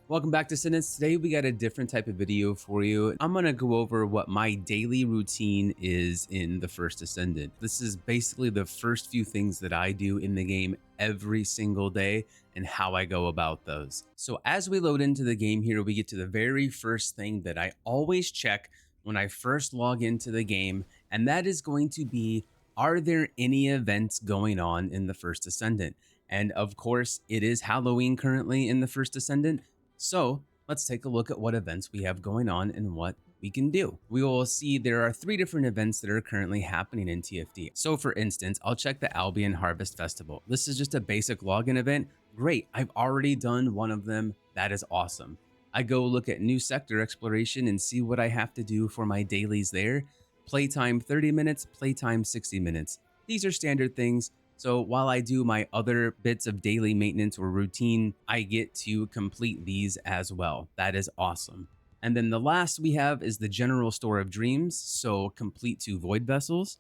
Welcome back, Descendants. Today we got a different type of video for you. I'm gonna go over what my daily routine is in the First Descendant. This is basically the first few things that I do in the game every single day and how I go about those. So as we load into the game here, we get to the very first thing that I always check when I first log into the game, and that is going to be, are there any events going on in the First Descendant? And of course, it is Halloween currently in the First Descendant. So let's take a look at what events we have going on and what we can do. We will see there are 3 different events that are currently happening in TFD. So for instance, I'll check the Albion Harvest Festival. This is just a basic login event. Great, I've already done one of them. That is awesome. I go look at new sector exploration and see what I have to do for my dailies there. Playtime 30 minutes, playtime 60 minutes. These are standard things. So while I do my other bits of daily maintenance or routine, I get to complete these as well. That is awesome. And then the last we have is the General Store of Dreams. So complete 2 Void Vessels,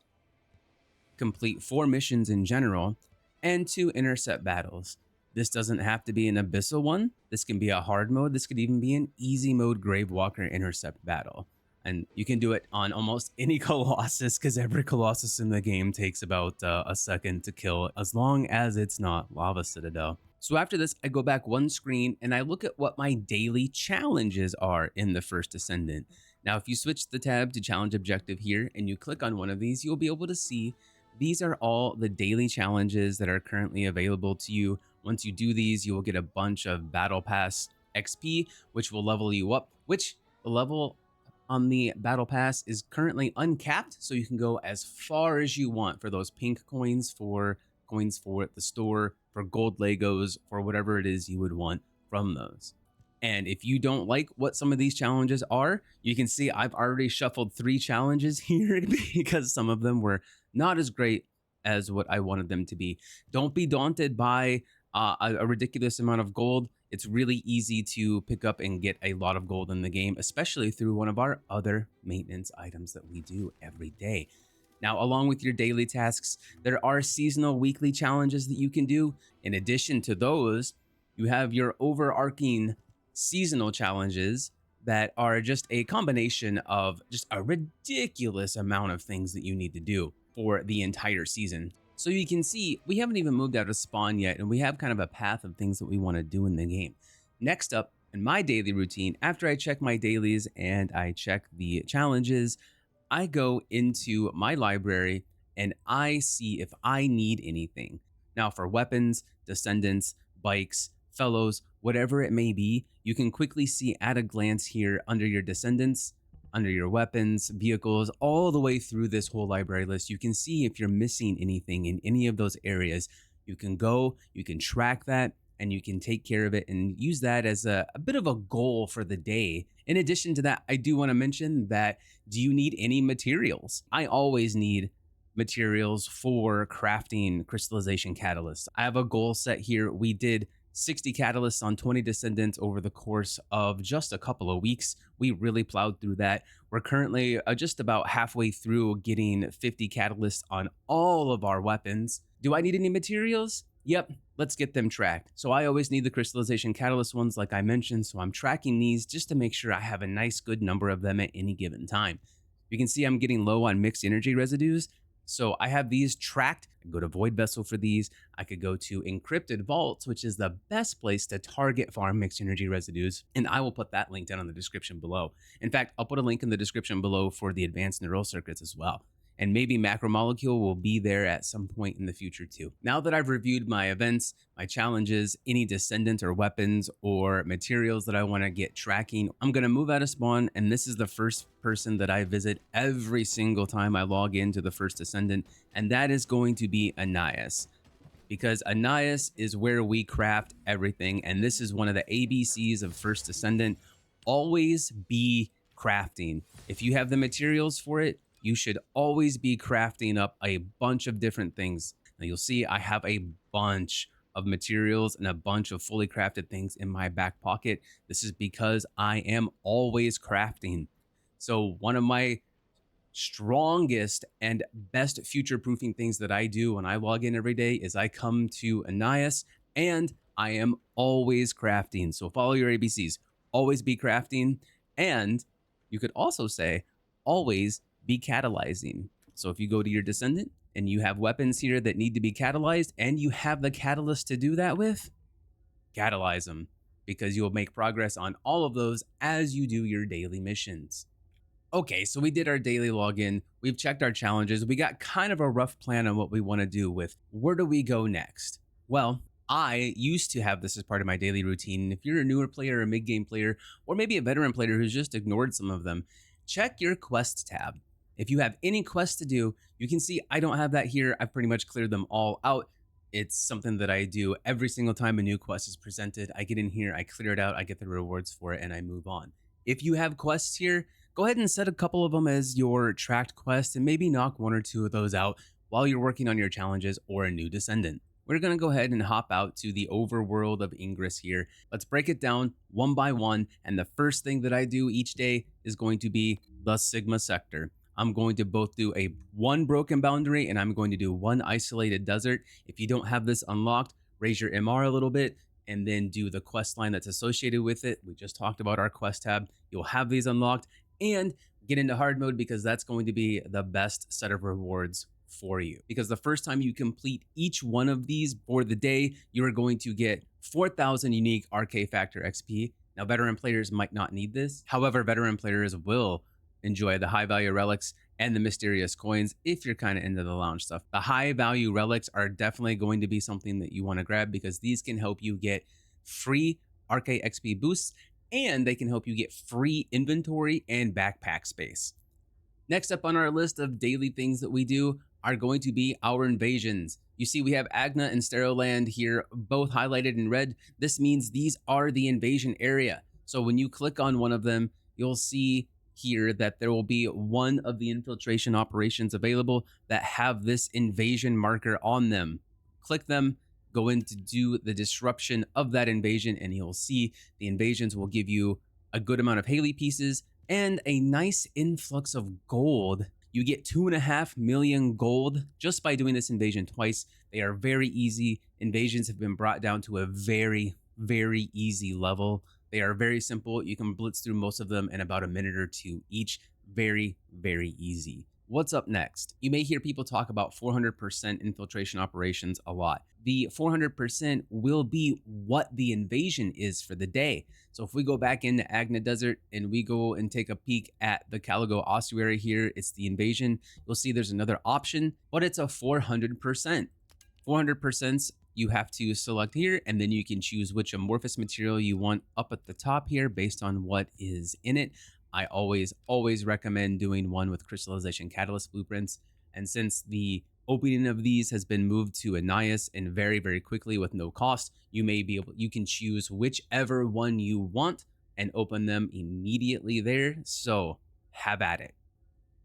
complete 4 missions in general, and 2 intercept battles. This doesn't have to be an abyssal one. This can be a hard mode. This could even be an easy mode Gravewalker intercept battle. And you can do it on almost any Colossus because every Colossus in the game takes about a second to kill, as long as it's not Lava Citadel. So after this, I go back one screen and I look at what my daily challenges are in the First Descendant. Now, if you switch the tab to Challenge Objective here and you click on one of these, you'll be able to see these are all the daily challenges that are currently available to you. Once you do these, you will get a bunch of Battle Pass XP, which will level you up, which the level on the Battle Pass is currently uncapped, so you can go as far as you want for those pink coins, for the store, for gold Legos, for whatever it is you would want from those. And if you don't like what some of these challenges are, you can see I've already shuffled 3 challenges here because some of them were not as great as what I wanted them to be. Don't be daunted by a ridiculous amount of gold. It's really easy to pick up and get a lot of gold in the game, especially through one of our other maintenance items that we do every day. Now, along with your daily tasks, there are seasonal weekly challenges that you can do. In addition to those, you have your overarching seasonal challenges that are just a combination of just a ridiculous amount of things that you need to do for the entire season. So you can see we haven't even moved out of spawn yet, and we have kind of a path of things that we want to do in the game. Next up, in my daily routine, after I check my dailies and I check the challenges, I go into my library and I see if I need anything. Now for weapons, descendants, bikes, fellows, whatever it may be, you can quickly see at a glance here under your descendants, under your weapons, vehicles, all the way through this whole library list. You can see if you're missing anything in any of those areas. You can go, you can track that, and you can take care of it and use that as a bit of a goal for the day. In addition to that, I do want to mention that, do you need any materials? I always need materials for crafting crystallization catalysts. I have a goal set here. We did 60 catalysts on 20 descendants over the course of just a couple of weeks. We really plowed through that. We're currently just about halfway through getting 50 catalysts on all of our weapons. Do I need any materials? Yep, let's get them tracked. So I always need the crystallization catalyst ones like I mentioned, so I'm tracking these just to make sure I have a nice good number of them at any given time. You can see I'm getting low on mixed energy residues. So I have these tracked. I go to Void Vessel for these. I could go to Encrypted Vaults, which is the best place to target farm mixed energy residues. And I will put that link down in the description below. In fact, I'll put a link in the description below for the advanced neural circuits as well. And maybe Macromolecule will be there at some point in the future too. Now that I've reviewed my events, my challenges, any descendant or weapons or materials that I want to get tracking, I'm going to move out of spawn, and this is the first person that I visit every single time I log into the First Descendant, and that is going to be Anais. Because Anais is where we craft everything, and this is one of the ABCs of First Descendant. Always be crafting. If you have the materials for it, you should always be crafting up a bunch of different things. Now you'll see I have a bunch of materials and a bunch of fully crafted things in my back pocket. This is because I am always crafting. So one of my strongest and best future proofing things that I do when I log in every day is I come to Anais and I am always crafting. So follow your ABCs. Always be crafting. And you could also say, always be catalyzing. So if you go to your Descendant and you have weapons here that need to be catalyzed and you have the catalyst to do that with, catalyze them, because you'll make progress on all of those as you do your daily missions. Okay, so we did our daily login. We've checked our challenges. We got kind of a rough plan on what we want to do with where do we go next? Well, I used to have this as part of my daily routine. If you're a newer player, a mid-game player, or maybe a veteran player who's just ignored some of them, check your quest tab. If you have any quests to do, you can see I don't have that here. I've pretty much cleared them all out. It's something that I do every single time a new quest is presented. I get in here, I clear it out, I get the rewards for it, and I move on. If you have quests here, go ahead and set a couple of them as your tracked quest and maybe knock one or two of those out while you're working on your challenges or a new Descendant. We're going to go ahead and hop out to the overworld of Ingress here. Let's break it down one by one. And the first thing that I do each day is going to be the Sigma sector. I'm going to both do one broken boundary and I'm going to do one isolated desert. If you don't have this unlocked, raise your MR a little bit and then do the quest line that's associated with it. We just talked about our quest tab. You'll have these unlocked and get into hard mode because that's going to be the best set of rewards for you. Because the first time you complete each one of these for the day, you are going to get 4,000 unique RK Factor XP. Now, veteran players might not need this. However, veteran players will enjoy the high value relics and the mysterious coins if you're kind of into the lounge stuff. The high value relics are definitely going to be something that you want to grab because these can help you get free RK XP boosts and they can help you get free inventory and backpack space. Next up on our list of daily things that we do are going to be our invasions. You see we have Agna and Steroland here, both highlighted in red. This means these are the invasion area. So when you click on one of them, you'll see here that there will be one of the infiltration operations available that have this invasion marker on them. Click them, go in to do the disruption of that invasion, and you'll see the invasions will give you a good amount of Haley pieces and a nice influx of gold. You get 2.5 million gold just by doing this invasion twice. They are very easy. Invasions have been brought down to a very, very easy level. They are very simple. You can blitz through most of them in about a minute or two each. Very, very easy. What's up next? You may hear people talk about 400% infiltration operations a lot. The 400% will be what the invasion is for the day. So if we go back into Agna Desert and we go and take a peek at the Caligo ossuary here, it's the invasion. You'll see there's another option, but it's a 400%. 400% you have to select here, and then you can choose which amorphous material you want up at the top here based on what is in it. I always recommend doing one with crystallization catalyst blueprints. And since the opening of these has been moved to Anais and very, very quickly with no cost, you can choose whichever one you want and open them immediately there. So have at it.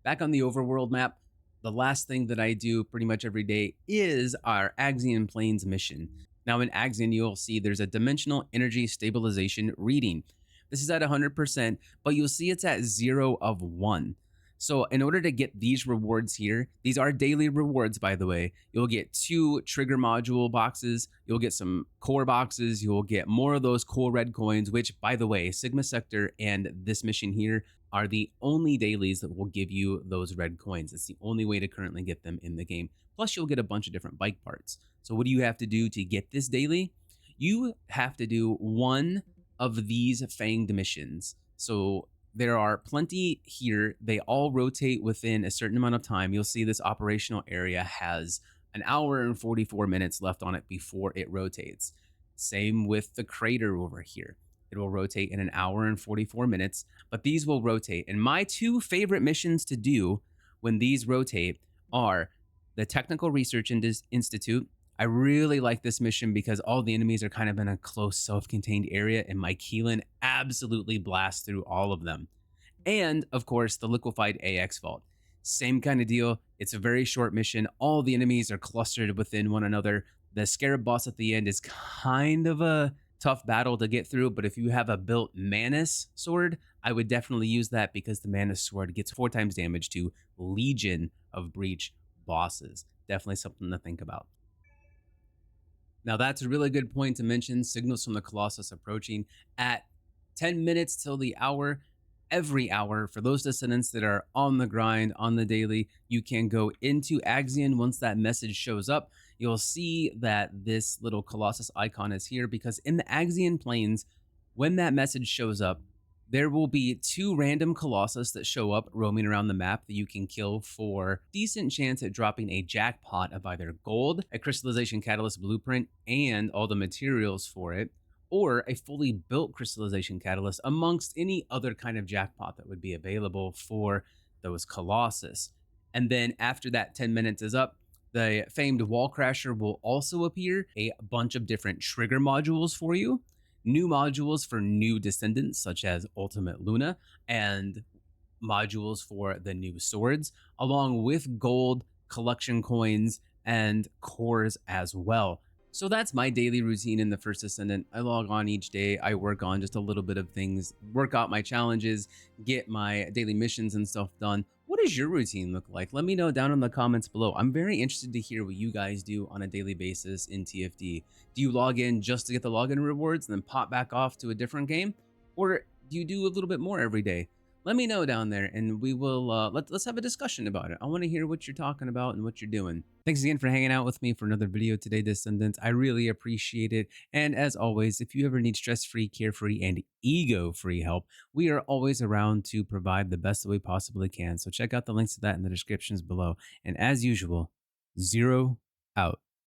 Back on the overworld map, the last thing that I do pretty much every day is our Axion Plains mission. Now in Axion, you'll see there's a dimensional energy stabilization reading. This is at 100%, but you'll see it's at 0 of 1. So in order to get these rewards here, these are daily rewards, by the way, you'll get 2 trigger module boxes, you'll get some core boxes, you'll get more of those cool red coins, which, by the way, Sigma Sector and this mission here are the only dailies that will give you those red coins. It's the only way to currently get them in the game. Plus, you'll get a bunch of different bike parts. So what do you have to do to get this daily? You have to do one of these Fanged missions. So there are plenty here. They all rotate within a certain amount of time. You'll see this operational area has an hour and 44 minutes left on it before it rotates. Same with the crater over here. It will rotate in an hour and 44 minutes, but these will rotate. And my 2 favorite missions to do when these rotate are the Technical Research Institute. I really like this mission because all the enemies are kind of in a close self-contained area and my Keelan absolutely blasts through all of them. And of course, the Liquefied AX Vault. Same kind of deal. It's a very short mission. All the enemies are clustered within one another. The Scarab boss at the end is kind of a tough battle to get through, but if you have a built Manus sword, I would definitely use that because the Manus sword gets 4 times damage to Legion of Breach bosses. Definitely something to think about. Now, that's a really good point to mention. Signals from the Colossus approaching at 10 minutes till the hour. Every hour, for those descendants that are on the grind on the daily, you can go into Axion. Once that message shows up, you'll see that this little Colossus icon is here, because in the Axion plains, when that message shows up, there will be 2 random Colossus that show up roaming around the map that you can kill for decent chance at dropping a jackpot of either gold, a crystallization catalyst blueprint, and all the materials for it, or a fully built crystallization catalyst amongst any other kind of jackpot that would be available for those Colossus. And then after that 10 minutes is up, the famed wall crasher will also appear, a bunch of different trigger modules for you, new modules for new descendants such as Ultimate Luna, and modules for the new swords, along with gold, collection coins, and cores as well. So that's my daily routine in the First Descendant. I log on each day, I work on just a little bit of things, work out my challenges, get my daily missions and stuff done. What does your routine look like? Let me know down in the comments below. I'm very interested to hear what you guys do on a daily basis in TFD. Do you log in just to get the login rewards and then pop back off to a different game? Or do you do a little bit more every day? Let me know down there, and we will let's have a discussion about it. I want to hear what you're talking about and what you're doing. Thanks again for hanging out with me for another video today, Descendants. I really appreciate it. And as always, if you ever need stress-free, carefree, and ego-free help, we are always around to provide the best that we possibly can. So check out the links to that in the descriptions below. And as usual, Zero out.